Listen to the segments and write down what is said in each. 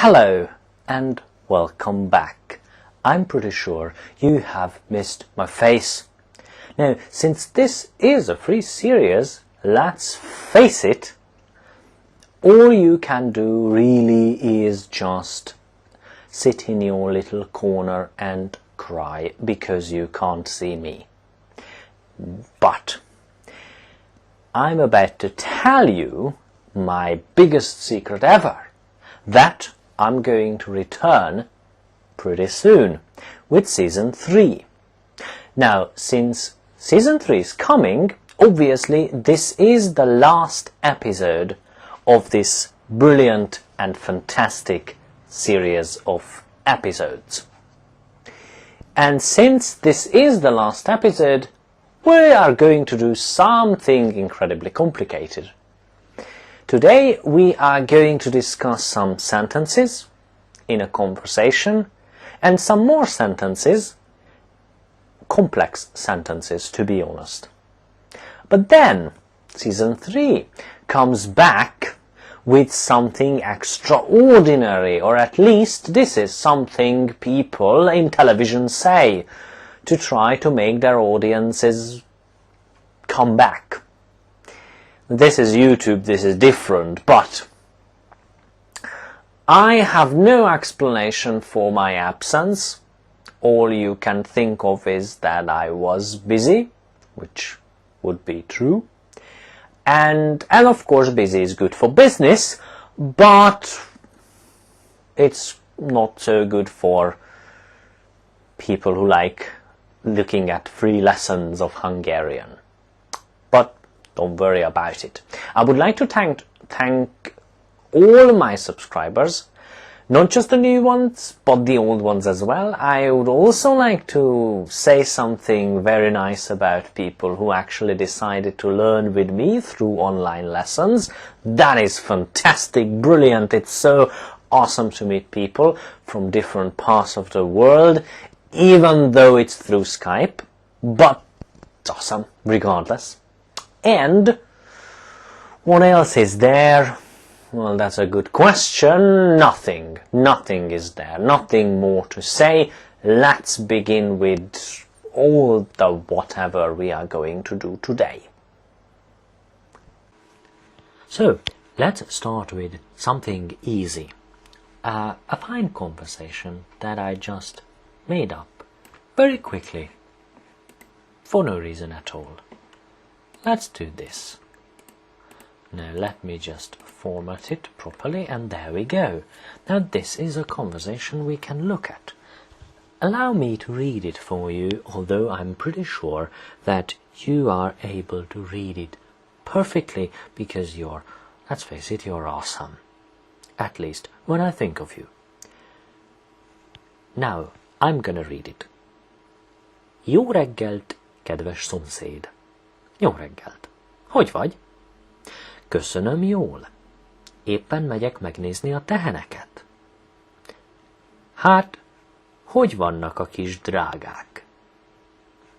Hello and welcome back. I'm pretty sure you have missed my face. Now, since this is a free series, let's face it, all you can do really is just sit in your little corner and cry because you can't see me. But I'm about to tell you my biggest secret ever, that I'm going to return pretty soon with season 3. Now, since season 3 is coming, obviously this is the last episode of this brilliant and fantastic series of episodes. And since this is the last episode, we are going to do something incredibly complicated. Today we are going to discuss some sentences in a conversation and some more sentences, complex sentences to be honest. But then season 3 comes back with something extraordinary, or at least this is something people in television say to try to make their audiences come back. This is YouTube, this is different, but I have no explanation for my absence. All you can think of is that I was busy, which would be true. And of course busy is good for business, but it's not so good for people who like looking at free lessons of Hungarian. But don't worry about it. I would like to thank all my subscribers, not just the new ones, but the old ones as well. I would also like to say something very nice about people who actually decided to learn with me through online lessons. That is fantastic, brilliant. It's so awesome to meet people from different parts of the world, even though it's through Skype, but it's awesome regardless. And what else is there? Well, that's a good question. Nothing is there. Nothing more to say. Let's begin with all the whatever we are going to do today. So, let's start with something easy. A fine conversation that I just made up very quickly for no reason at all. Let's do this. Now let me just format it properly, and there we go. Now this is a conversation we can look at. Allow me to read it for you, although I'm pretty sure that you are able to read it perfectly because let's face it, you're awesome. At least when I think of you. Now I'm gonna read it. Jó reggelt, kedves szomszéd! Jó reggelt! Hogy vagy? Köszönöm, jól. Éppen megyek megnézni a teheneket. Hát, hogy vannak a kis drágák?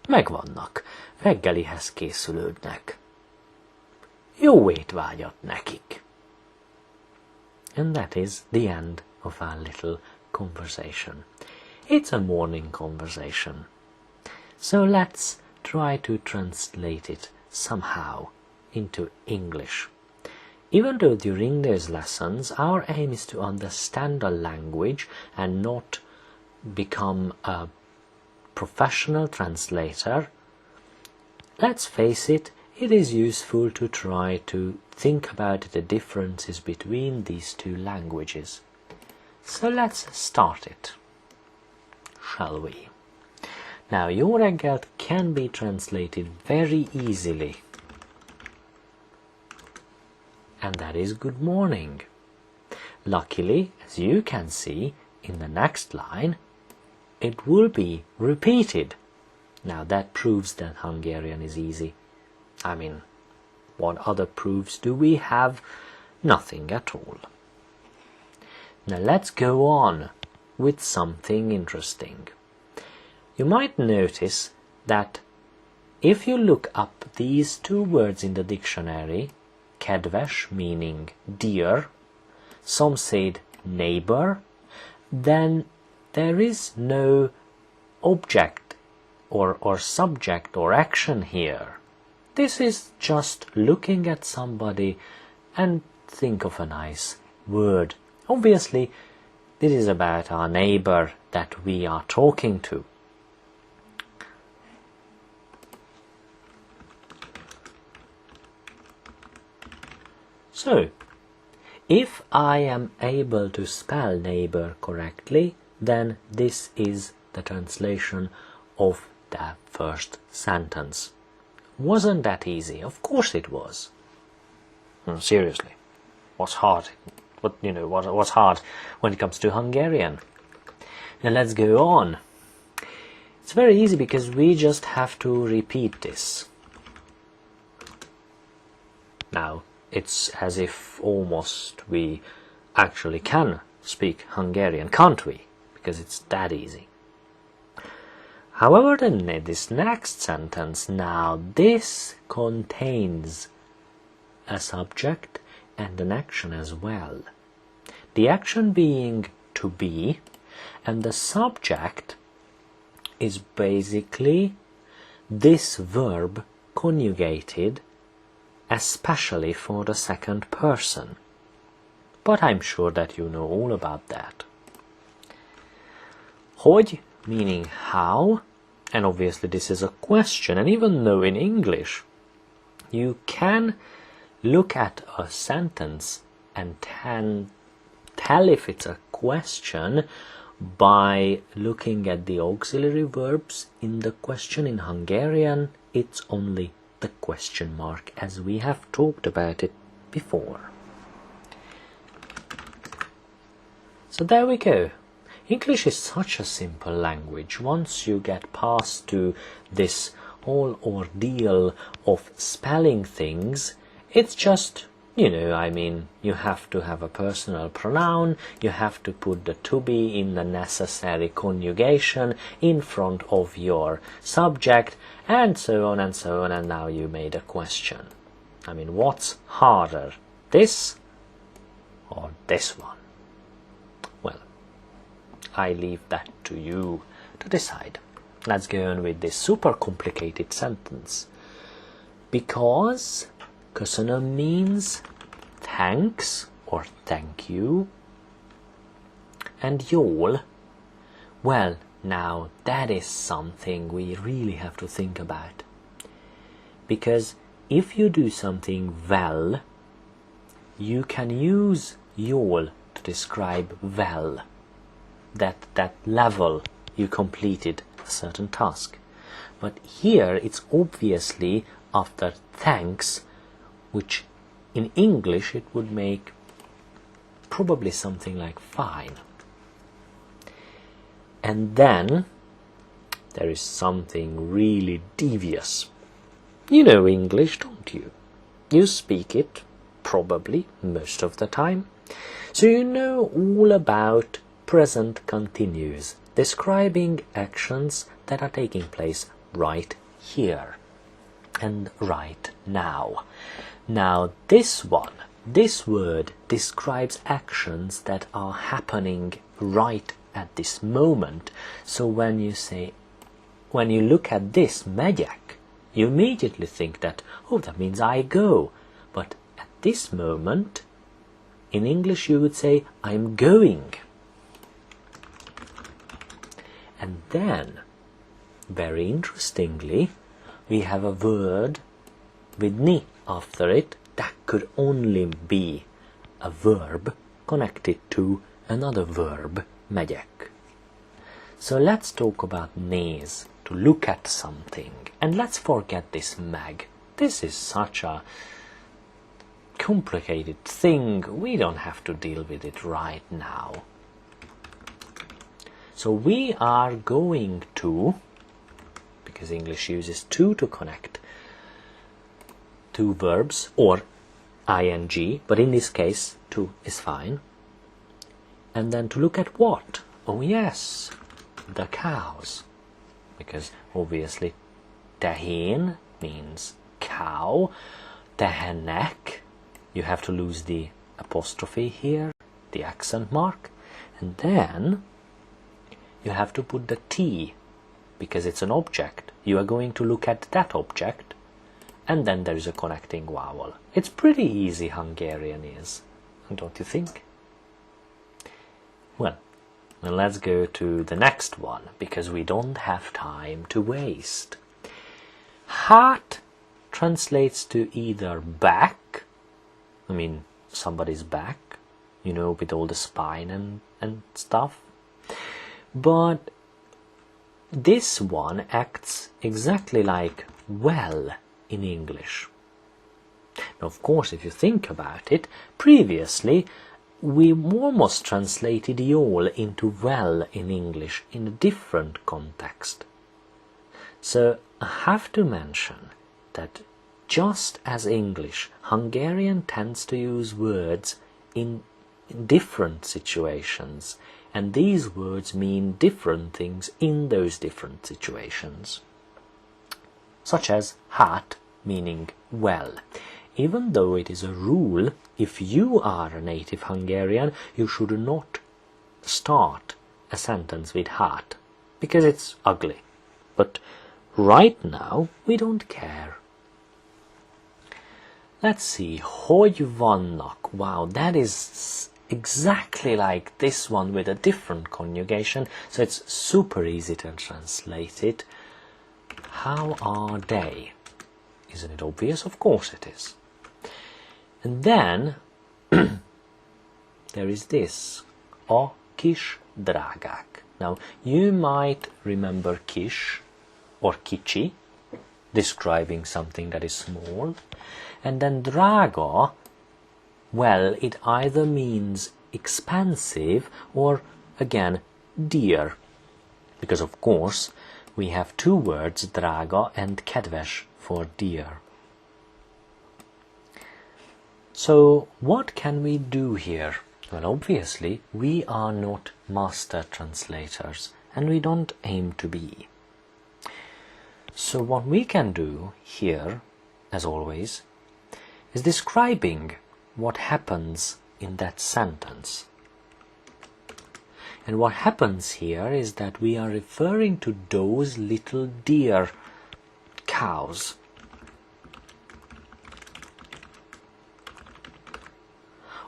Megvannak, reggelihez készülődnek. Jó étvágyat nekik. And that is the end of our little conversation. It's a morning conversation. So let's try to translate it somehow into English. Even though during those lessons our aim is to understand the language and not become a professional translator, let's face it, it is useful to try to think about the differences between these two languages. So let's start it, shall we? Now, jó reggelt can be translated very easily, and that is good morning. Luckily, as you can see in the next line, it will be repeated. Now that proves that Hungarian is easy. I mean, what other proofs do we have? Nothing at all. Now let's go on with something interesting. You might notice that if you look up these two words in the dictionary, kedves meaning dear, szomszéd neighbor, then there is no object or subject or action here. This is just looking at somebody and think of a nice word. Obviously, this is about our neighbor that we are talking to. So, if I am able to spell neighbor correctly, then this is the translation of the first sentence. Wasn't that easy? Of course it was. No, seriously, what's hard? What's hard when it comes to Hungarian? Now let's go on. It's very easy because we just have to repeat this. Now, it's as if almost we actually can speak Hungarian, can't we? Because it's that easy. However, then this next sentence, now this contains a subject and an action as well. The action being to be, and the subject is basically this verb conjugated especially for the second person. But I'm sure that you know all about that. Hogy, meaning how, and obviously this is a question, and even though in English you can look at a sentence and tell if it's a question by looking at the auxiliary verbs in the question, in Hungarian it's only the question mark, as we have talked about it before. So there we go. English is such a simple language. Once you get past to this whole ordeal of spelling things, it's just, you have to have a personal pronoun, you have to put the to be in the necessary conjugation in front of your subject, and so on and so on, and now you made a question. What's harder, this or this one? Well, I leave that to you to decide. Let's go on with this super complicated sentence. Because Köszönöm means thanks or thank you, and jól, well, now that is something we really have to think about. Because if you do something well, you can use jól to describe well, that level you completed a certain task. But here it's obviously after thanks, which in English it would make probably something like fine. And then there is something really devious. You know English, don't you? You speak it probably most of the time. So you know all about present continuous, describing actions that are taking place right here and right now. Now this word describes actions that are happening right at this moment. So when you look at this, megyek, you immediately think that, oh, that means I go. But at this moment, in English you would say, I'm going. And then, very interestingly, we have a word with ni after it that could only be a verb connected to another verb, megyek. So let's talk about néz, to look at something. And let's forget this meg. This is such a complicated thing. We don't have to deal with it right now. So we are going to, because English uses to connect two verbs or ing, but in this case to is fine. And then to look at what? Oh yes, the cows. Because obviously tehén means cow, tehenek, you have to lose the apostrophe here, the accent mark, and then you have to put the T, because it's an object. You are going to look at that object, and then there is a connecting vowel. It's pretty easy, Hungarian is, don't you think? Well, then let's go to the next one, because we don't have time to waste. Hát translates to either back, I mean somebody's back, you know, with all the spine and stuff, but this one acts exactly like well in English. Now, of course, if you think about it, previously we almost translated y'all into well in English in a different context. So I have to mention that just as English, Hungarian tends to use words in different situations, and these words mean different things in those different situations. Such as hát, meaning well. Even though it is a rule, if you are a native Hungarian, you should not start a sentence with hát, because it's ugly. But right now, we don't care. Let's see, hogy, vannak. Wow, that is exactly like this one with a different conjugation, so it's super easy to translate it. How are they? Isn't it obvious? Of course it is. And then there is this, a kis drágák. Now you might remember kis or kicsi, describing something that is small, and then drága, well, it either means expensive or, again, dear, because of course we have two words, drága and kedves, for dear. So what can we do here? Well, obviously we are not master translators, and we don't aim to be. So what we can do here, as always, is describing what happens in that sentence. And what happens here is that we are referring to those little deer cows.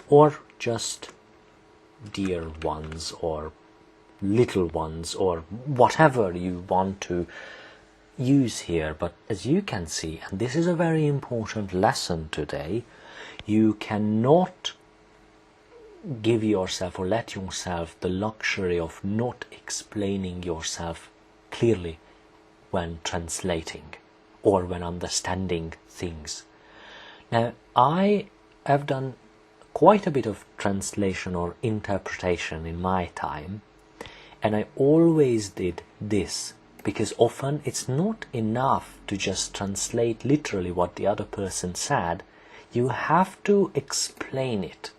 Or just dear ones, or little ones, or whatever you want to use here. But as you can see, and this is a very important lesson today, you cannot give yourself or let yourself the luxury of not explaining yourself clearly when translating or when understanding things. Now, I have done quite a bit of translation or interpretation in my time, and I always did this, because often it's not enough to just translate literally what the other person said. You have to explain it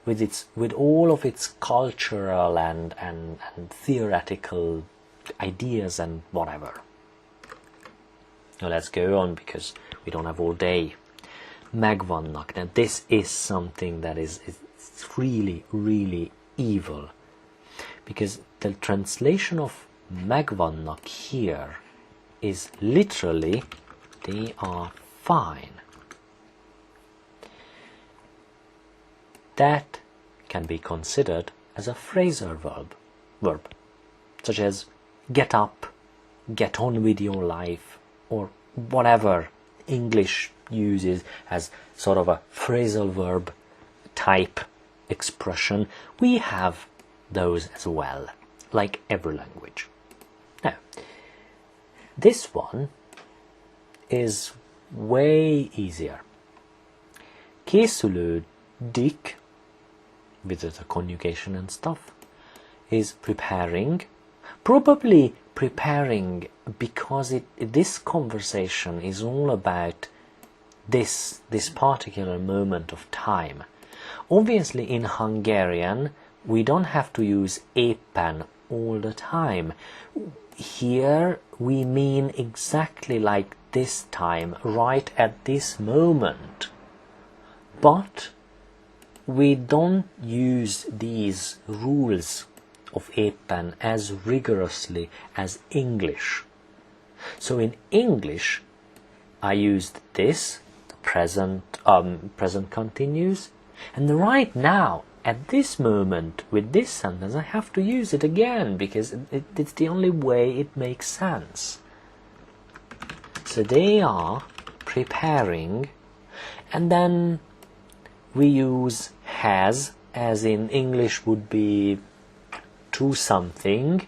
with all of its cultural and theoretical ideas and whatever. Now let's go on, because we don't have all day. Megvannak. Now this is something that is really, really evil, because the translation of Megvannak here is literally they are fine. That can be considered as a phrasal verb, such as get up, get on with your life, or whatever English uses as sort of a phrasal verb type expression. We have those as well, like every language. Now, this one is way easier. Készülődnek, with the conjugation and stuff, is preparing. Probably preparing because this conversation is all about this particular moment of time. Obviously in Hungarian we don't have to use éppen all the time. Here we mean exactly like this time, right at this moment. But we don't use these rules of éppen as rigorously as English. So in English, I used this, present continuous, and right now, at this moment, with this sentence, I have to use it again because it's the only way it makes sense. So they are preparing, and then we use has, as in English would be to something,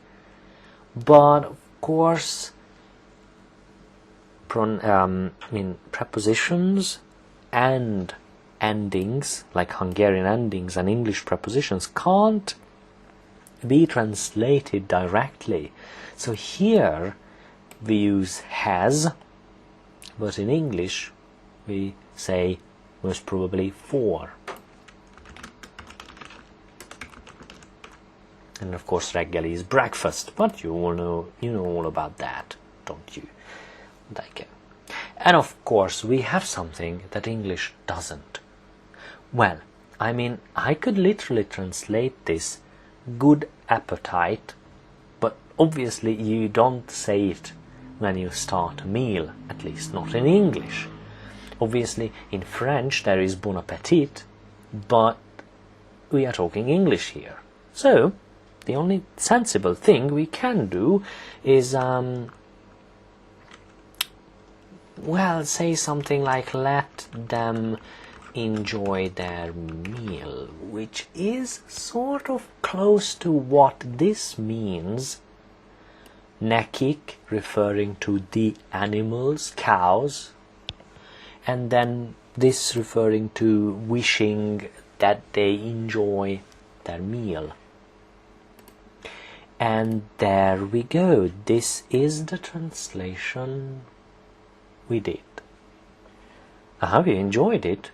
but of course prepositions and endings, like Hungarian endings and English prepositions, can't be translated directly. So here we use has, but in English we say most probably for. And of course reggeli is breakfast, but you know all about that, don't you? Like, and of course we have something that English doesn't. Well, I mean, I could literally translate this good appetite, but obviously you don't say it when you start a meal, at least not in English. Obviously in French there is bon appétit, but we are talking English here. So the only sensible thing we can do is well, say something like let them enjoy their meal, which is sort of close to what this means. Nekik, referring to the animals, cows, and then this referring to wishing that they enjoy their meal. And there we go. This is the translation we did. I hope you enjoyed it,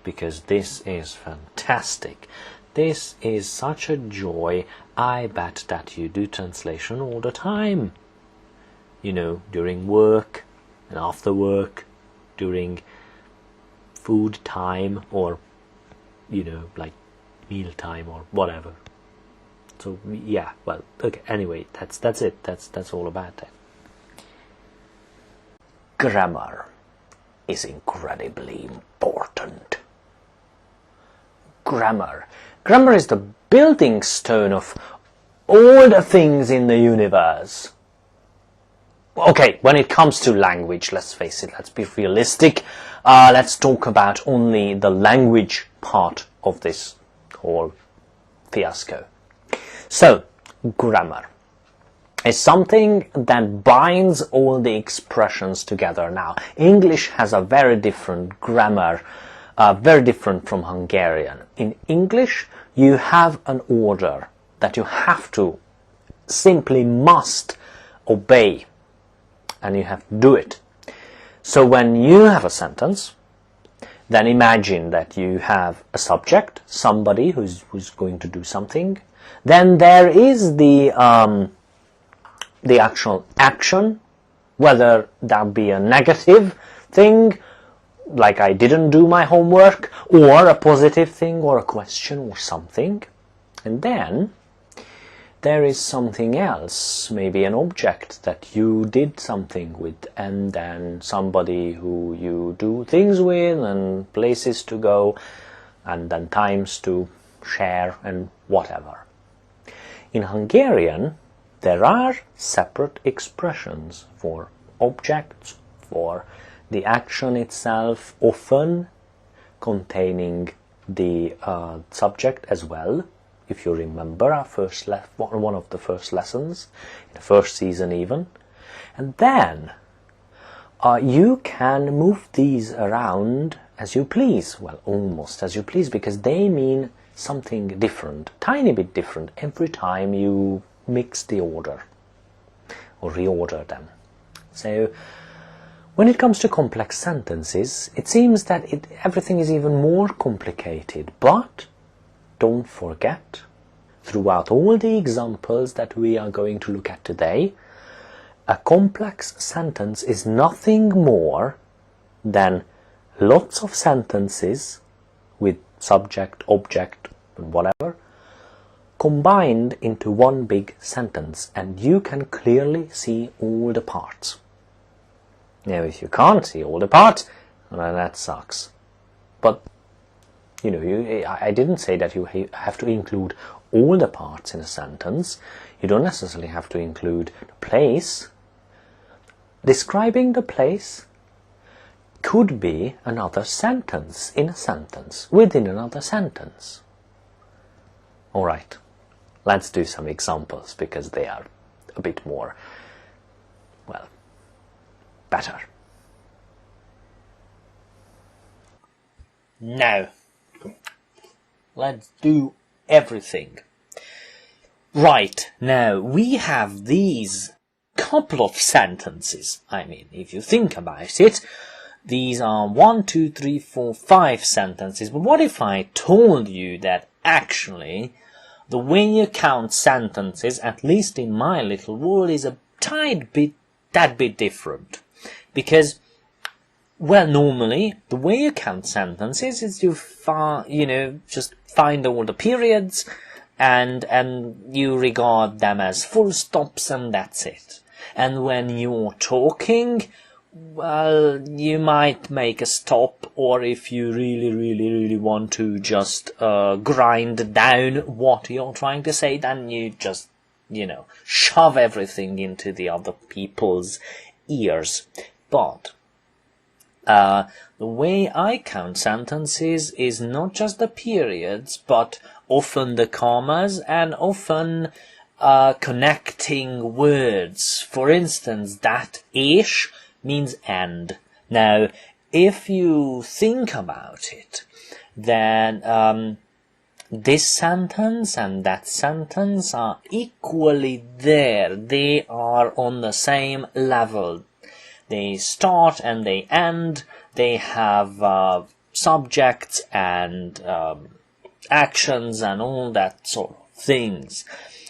because this is fantastic. This is such a joy. I bet that you do translation all the time. You know, during work and after work, during food time, or, you know, like meal time or whatever. So yeah, well, okay, anyway, that's it. That's all about it. Grammar is incredibly important. Grammar. Grammar is the building stone of all the things in the universe. Okay, when it comes to language, let's face it, let's be realistic. Let's talk about only the language part of this whole fiasco. So, grammar is something that binds all the expressions together. Now, English has a very different grammar, very different from Hungarian. In English, you have an order that you have to, simply must obey, and you have to do it. So when you have a sentence, then imagine that you have a subject, somebody who's going to do something. Then there is the actual action, whether that be a negative thing, like I didn't do my homework, or a positive thing, or a question, or something. And then there is something else, maybe an object that you did something with, and then somebody who you do things with, and places to go, and then times to share, and whatever. In Hungarian, there are separate expressions for objects, for the action itself, often containing the subject as well. If you remember our one of the first lessons, in the first season even. And then you can move these around as you please. Well, almost as you please, because they mean something different, tiny bit different, every time you mix the order or reorder them. So when it comes to complex sentences, it seems that everything is even more complicated. But don't forget, throughout all the examples that we are going to look at today, a complex sentence is nothing more than lots of sentences with subject, object, and whatever, combined into one big sentence, and you can clearly see all the parts. Now, if you can't see all the parts, well, that sucks. But, you know, I didn't say that you have to include all the parts in a sentence. You don't necessarily have to include the place. Describing the place could be another sentence in a sentence, within another sentence. Alright, let's do some examples, because they are a bit more, well, better. Now, let's do everything. Right, now we have these couple of sentences. I mean, if you think about it, these are 1, 2, 3, 4, 5 sentences. But what if I told you that actually the way you count sentences, at least in my little world, is a tad bit different? Because, well, normally the way you count sentences is you just find all the periods and you regard them as full stops, and that's it. And when you're talking, well, you might make a stop, or if you really want to just grind down what you're trying to say, then you just, shove everything into the other people's ears. But the way I count sentences is not just the periods, but often the commas, and often connecting words. For instance, that és means and. Now, if you think about it, then this sentence and that sentence are equally there. They are on the same level. They start and they end. They have subjects and actions and all that sort of things.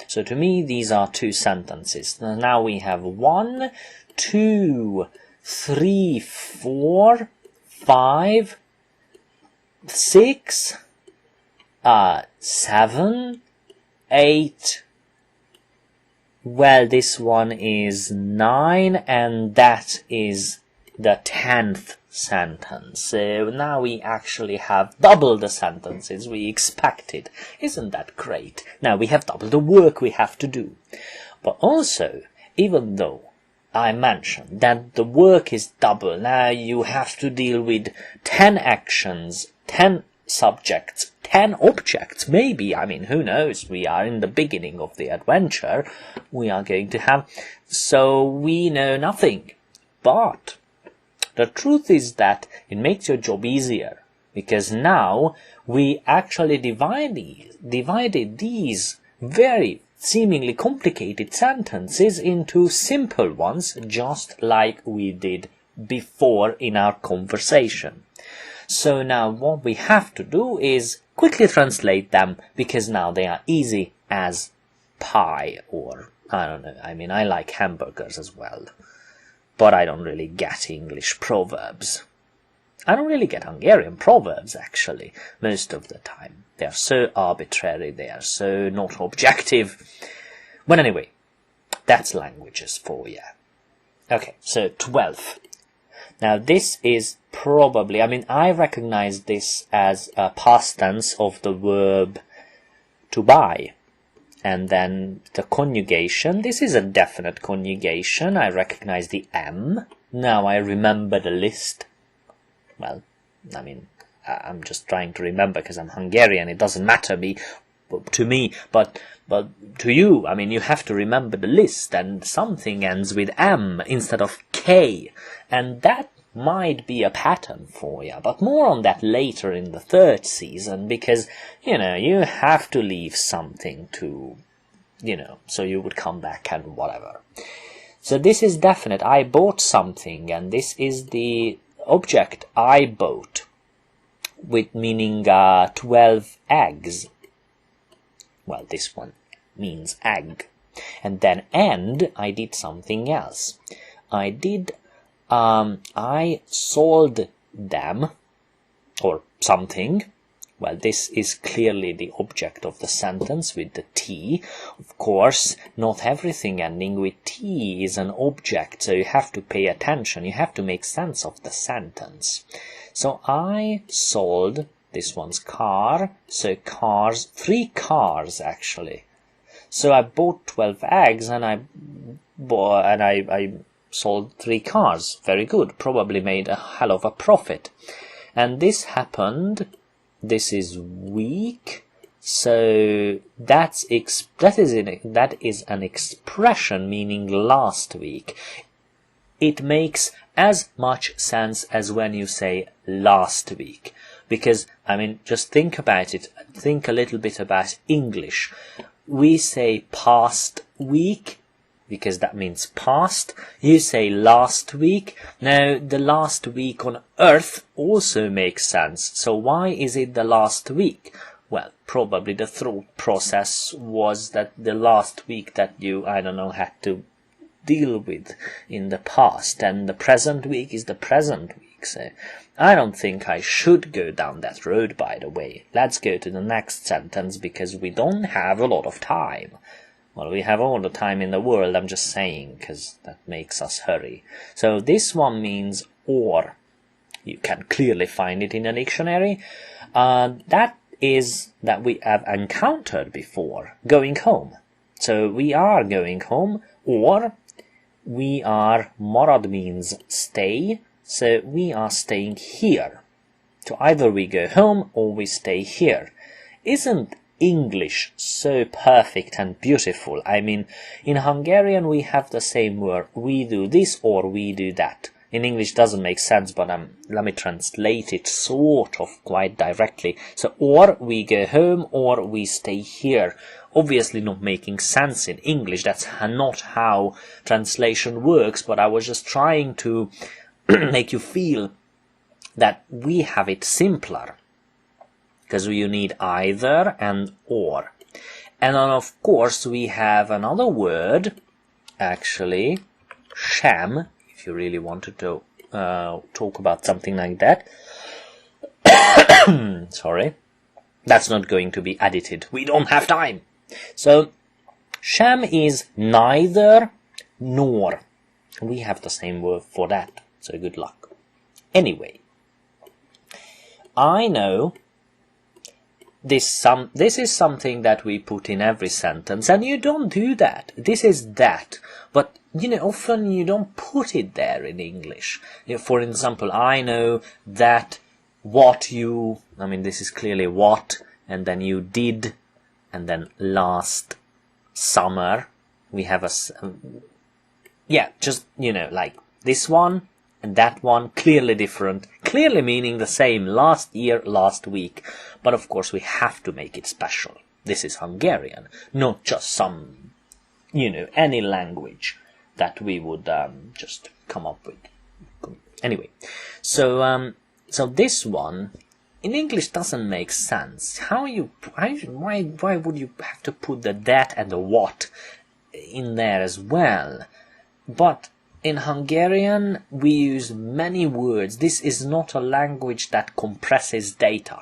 So to me, these are two sentences. Now we have 1, 2, 3, 4, 5, 6, 7, 8. Well, this one is 9, and that is the 10th sentence. So now we actually have double the sentences we expected. Isn't that great? Now we have double the work we have to do. But also, even though I mentioned that the work is double, now you have to deal with 10 actions, 10 subjects, 10 objects, maybe. I mean, who knows? We are in the beginning of the adventure. We are going to have, so we know nothing. But the truth is that it makes your job easier, because now we actually divided these very seemingly complicated sentences into simple ones, just like we did before in our conversation. So now what we have to do is quickly translate them, because now they are easy as pie, or I don't know, I mean, I like hamburgers as well. But I don't really get English proverbs. I don't really get Hungarian proverbs, actually, most of the time. They are so arbitrary, they are so not objective. But anyway, that's languages for you. Okay, so 12. Now this is probably, I mean, I recognize this as a past tense of the verb to buy. And then the conjugation, this is a definite conjugation. I recognize the M. Now I remember the list. Well, I mean, I'm just trying to remember because I'm Hungarian. It doesn't matter to me, but to you, I mean, you have to remember the list, and something ends with M instead of K. And that might be a pattern for you, but more on that later in the third season, because, you have to leave something to, so you would come back and whatever. So this is definite. I bought something, and this is the object I bought, with meaning 12 eggs. Well, this one means egg. And then and, I did something else. I sold them, or something, Well, this is clearly the object of the sentence with the T. Of course, not everything ending with T is an object, so you have to pay attention. You have to make sense of the sentence. So I sold this one's car, so cars, 3 cars actually. So I bought 12 eggs and I sold 3 cars. Very good. Probably made a hell of a profit. And this happened. This is week. So that is an expression meaning last week. It makes as much sense as when you say last week. Because, I mean, just think about it. Think a little bit about English. We say past week, because that means past. You say last week. Now, the last week on Earth also makes sense. So why is it the last week? Well, probably the thought process was that the last week that you, I don't know, had to deal with in the past, and the present week is the present week. So I don't think I should go down that road, by the way. Let's go to the next sentence, because we don't have a lot of time. Well, we have all the time in the world, I'm just saying, because that makes us hurry. So this one means or. You can clearly find it in a dictionary. That is that we have encountered before, going home. So we are going home, or we are, marad means stay, so we are staying here. So either we go home or we stay here. Isn't English so perfect and beautiful? I mean, in Hungarian we have the same word, we do this or we do that. In English doesn't make sense, but let me translate it sort of quite directly. So, or we go home or we stay here. Obviously not making sense in English. That's not how translation works, but I was just trying to make you feel that we have it simpler. Because you need either and or. And then of course we have another word, actually, sham, if you really wanted to talk about something like that. Sorry. That's not going to be edited. We don't have time. So, sham is neither nor. We have the same word for that. So good luck. Anyway, I know this is something that we put in every sentence, and you don't do that. This is that. But, you know, often you don't put it there in English. For example, I know that what you, I mean, this is clearly what, and then you did, and then last summer, we have yeah, just, you know, like this one and that one, clearly different, clearly meaning the same, last year, last week. But of course we have to make it special. This is Hungarian, not just some, you know, any language that we would just come up with. Anyway, so so this one in English doesn't make sense. Why would you have to put the that and the what in there as well? But in Hungarian we use many words. This is not a language that compresses data,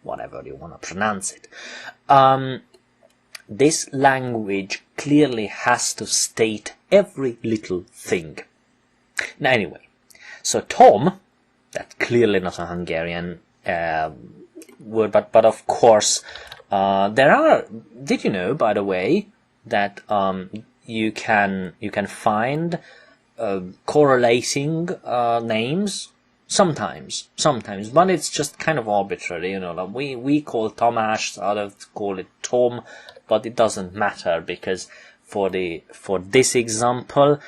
whatever you want to pronounce it. This language clearly has to state every little thing. Now anyway, so Tom, that's clearly not a Hungarian word, but of course there are, did you know, by the way, that you can find correlating names sometimes, but it's just kind of arbitrary, you know. Like we call Tamás, others call it Tom, but it doesn't matter, because for this example,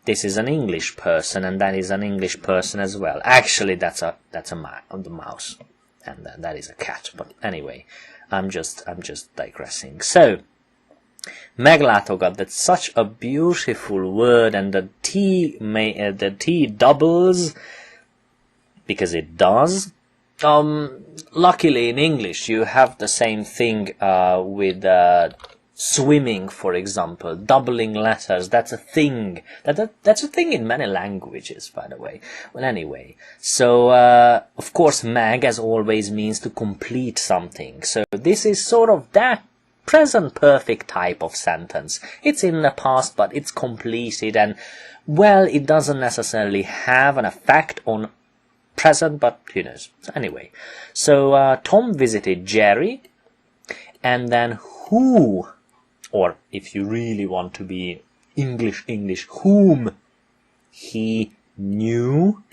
this is an English person and that is an English person as well. Actually, that's a mouse, and that is a cat. But anyway, I'm just digressing. So, meglátogat, that's such a beautiful word, and the T doubles because it does. Luckily in English you have the same thing with Swimming, for example, doubling letters, that's a thing. That's a thing in many languages, by the way. Well, anyway, so, of course, meg, as always, means to complete something. So this is sort of that present perfect type of sentence. It's in the past, but it's completed, and, well, it doesn't necessarily have an effect on present, but who knows. Anyway, so Tom visited Jerry, and then who, or if you really want to be English, whom he knew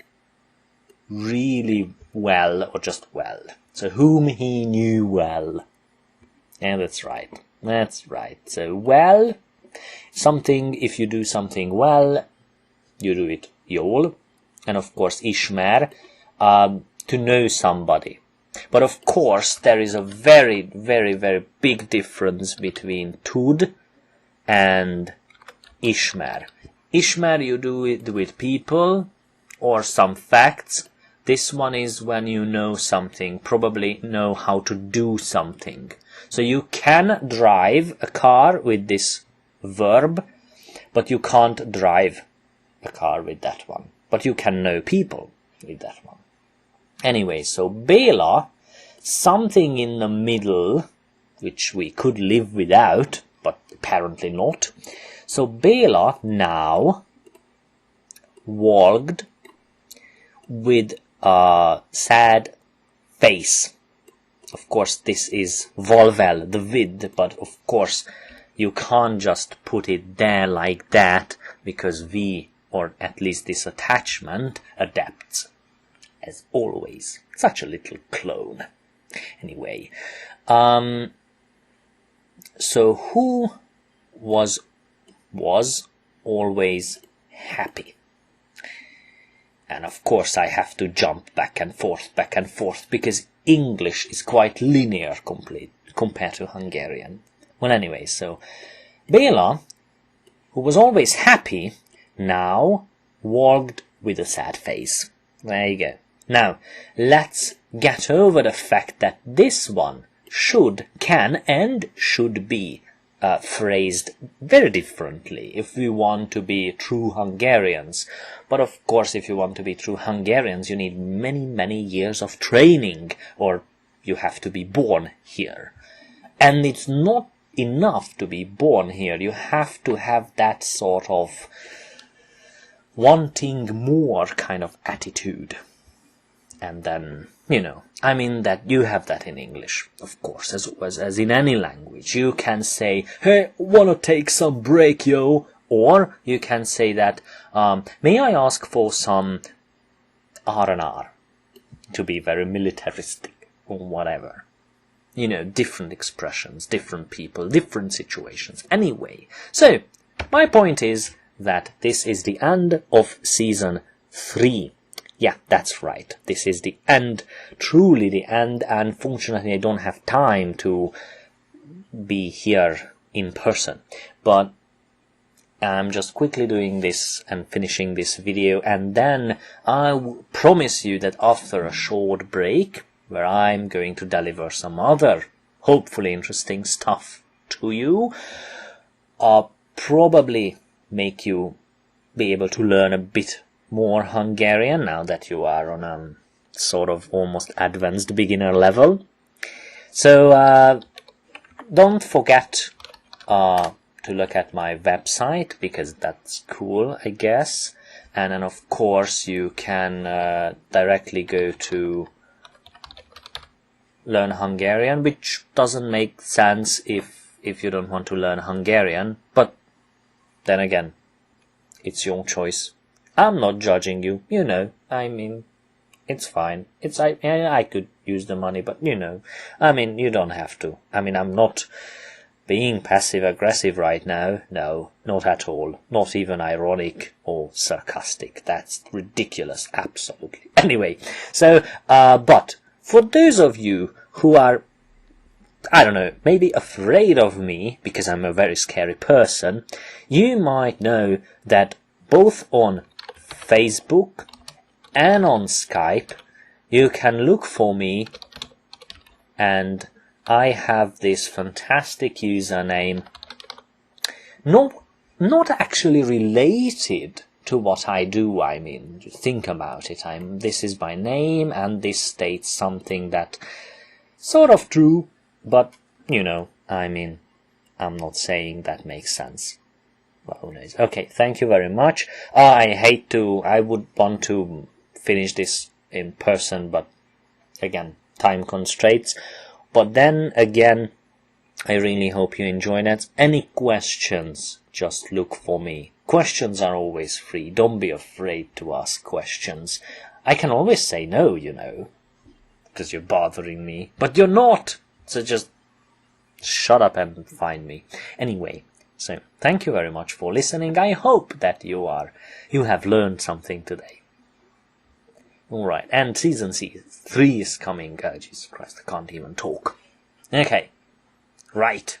really well, or just well. So whom he knew well. Yeah, that's right. So well, something, if you do something well, you do it jól. And of course, ismer, to know somebody. But of course, there is a very, very, very big difference between tud and ismer. Ismer, you do it with people or some facts. This one is when you know something, probably know how to do something. So you can drive a car with this verb, but you can't drive a car with that one. But you can know people with that one. Anyway, so Bela, something in the middle, which we could live without, but apparently not. So Bela now walked with a sad face. Of course, this is volvel, the vid, but of course you can't just put it there like that, because we, or at least this attachment, adapts. As always, such a little clone. Anyway, so who was always happy? And of course I have to jump back and forth, because English is quite linear compared to Hungarian. Well, anyway, so Bela, who was always happy, now walked with a sad face. There you go. Now, let's get over the fact that this one should, can, and should be phrased very differently if we want to be true Hungarians. But of course, if you want to be true Hungarians, you need many, many years of training, or you have to be born here. And it's not enough to be born here. You have to have that sort of wanting more kind of attitude. And then, you know, I mean that you have that in English, of course, as in any language. You can say, hey, wanna take some break, yo? Or you can say that, may I ask for some R&R? To be very militaristic, or whatever. You know, different expressions, different people, different situations. Anyway, so, my point is that this is the end of season 3. Yeah, that's right. This is the end, truly the end, and fortunately I don't have time to be here in person. But I'm just quickly doing this and finishing this video, and then I promise you that after a short break, where I'm going to deliver some other, hopefully interesting stuff to you, I'll probably make you be able to learn a bit more Hungarian now that you are on a sort of almost advanced beginner level. So don't forget to look at my website, because that's cool, I guess. And then of course you can directly go to Learn Hungarian, which doesn't make sense if you don't want to learn Hungarian, but then again, it's your choice. I'm not judging you, you know, I mean, it's fine. I could use the money, but you know, I mean, you don't have to. I mean, I'm not being passive-aggressive right now. No, not at all. Not even ironic or sarcastic. That's ridiculous, absolutely. Anyway, so, but for those of you who are, I don't know, maybe afraid of me, because I'm a very scary person, you might know that both on Facebook and on Skype, you can look for me and I have this fantastic username, not actually related to what I do. I mean, think about it. This is my name, and this states something that sort of true, but you know, I mean, I'm not saying that makes sense. Well, who knows? Okay, thank you very much. I would want to finish this in person, but again, time constraints. But then again, I really hope you enjoyed it. Any questions, just look for me. Questions are always free. Don't be afraid to ask questions. I can always say no, you know, because you're bothering me. But you're not! So just shut up and find me. Anyway, so thank you very much for listening. I hope that you have learned something today. Alright, and season 3 is coming. Jesus Christ, I can't even talk. Okay, right.